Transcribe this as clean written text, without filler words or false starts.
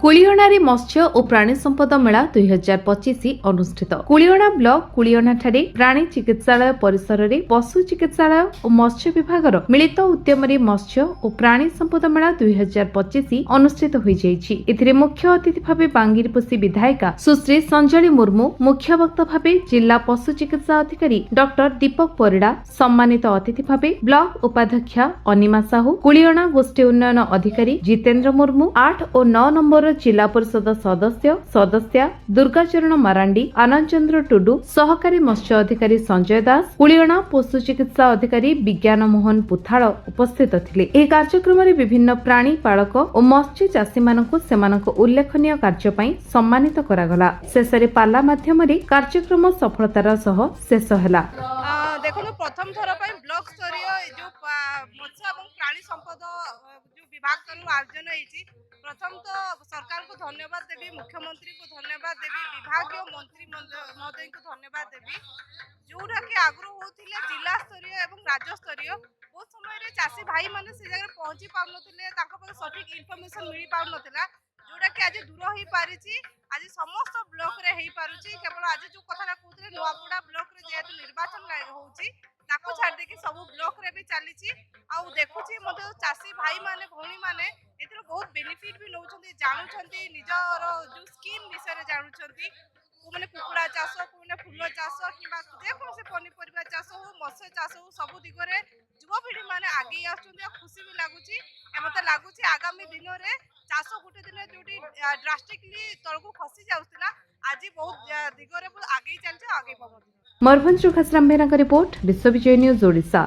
କୁଳିଅଣାରେ ମତ୍ସ୍ୟ ଓ ପ୍ରାଣୀ ସମ୍ପଦ ମେଳା 2025 ଅନୁଷ୍ଠିତ। କୁଳିଅଣା ବ୍ଲକ କୁଳିଅଣାଠାରେ ପ୍ରାଣୀ ଚିକିତ୍ସାଳୟ ପରିସରରେ ପଶୁ ଚିକିତ୍ସାଳୟ ଓ ମତ୍ସ୍ୟ ବିଭାଗର ମିଳିତ ଉଦ୍ୟମରେ ମତ୍ସ୍ୟ ଓ ପ୍ରାଣୀ ସମ୍ପଦ ମେଳା 2025 ଅନୁଷ୍ଠିତ ହୋଇଯାଇଛି। ଏଥିରେ ମୁଖ୍ୟ ଅତିଥି ଭାବେ ବାଙ୍ଗିରପୋଷି ବିଧାୟିକା ସୁଶ୍ରୀ ସଞ୍ଜଳି ମୁର୍ମୁ, ମୁଖ୍ୟ ବକ୍ତା ଭାବେ ଜିଲ୍ଲା ପଶୁ ଚିକିତ୍ସା ଅଧିକାରୀ ଡକ୍ଟର ଦୀପକ ପରିଡ଼ା, ସମ୍ମାନିତ ଅତିଥି ଭାବେ ବ୍ଲକ ଉପାଧ୍ୟକ୍ଷା ଅନିମା ସାହୁ, କୁଳିଅଣା ଗୋଷ୍ଠୀ ଉନ୍ନୟନ ଅଧିକାରୀ ଜିତେନ୍ଦ୍ର ମୁର୍ମୁ, 8 ଓ 9 ନମ୍ବର जिला परिषद सदस्या दुर्गाचरण मारांडी, आनंद चंद्र टुडू, सहकारी मत्स्य अधिकारी संजय दास, कुलियणा पशु चिकित्सा अधिकारी विज्ञान मोहन पुथाड़ उपस्थित थिले। एही कार्यक्रम रे विभिन्न प्राणी पालक और मत्स्य चाषी मानकु सेमानक उल्लेखनीय कार्य पई सम्मानित करागला। शेषरे पाला माध्यम रे कार्यक्रम सफलतार सह शेष हैला। देखो प्रथम थर ब्लॉक स्तरीय जो मत्स्य और प्राणी संपद जो विभाग तरफ आयोजन होती, प्रथम तो सरकार को धन्यवाद देवी, मुख्यमंत्री को धन्यवाद देवी, विभागीय मंत्री महोदय को धन्यवाद देवी। जोटा कि आगु होते जिला स्तरीय और राज्य स्तरीय बहुत समय चाषी भाई मैंने से जगह पहुंची पारे, सठिक इनफर्मेशन मिल पाला, जोटा कि आज दूर हो पारी। आज समस्त ब्लॉक रे हो पारुची। केवल आज जो कथा कहते नुआपड़ा ब्लॉक रे जेहेतु निर्वाचन होउची ताको छाड़ देकी सब ब्लॉक रे भी चली देखुची चाषी भाई माने भौणी माने एथरो बहुत बेनिफिट भी नौछंती, जानुछंती, निजर जो स्कीम विषय जानुछंती। मैंने कुकुड़ा चाष, मैंने फूल चाष कि जेकोसी पनीपरिया चाष हो, मत्स्य चाष हो, सब दिगरे युवपीढ़ी मैंने आगे आसुछंती। खुशी भी लगुच, मत लगुच आगामी दिन में चाष गोटे दिन जो ड्रास्टिकली तलक खसी जाऊला, आज बहुत दिगरे आगे चलছে, आगे मयूरभंज खासराम बेहरा रिपोर्ट, विश्व विजय न्यूज ओडिशा।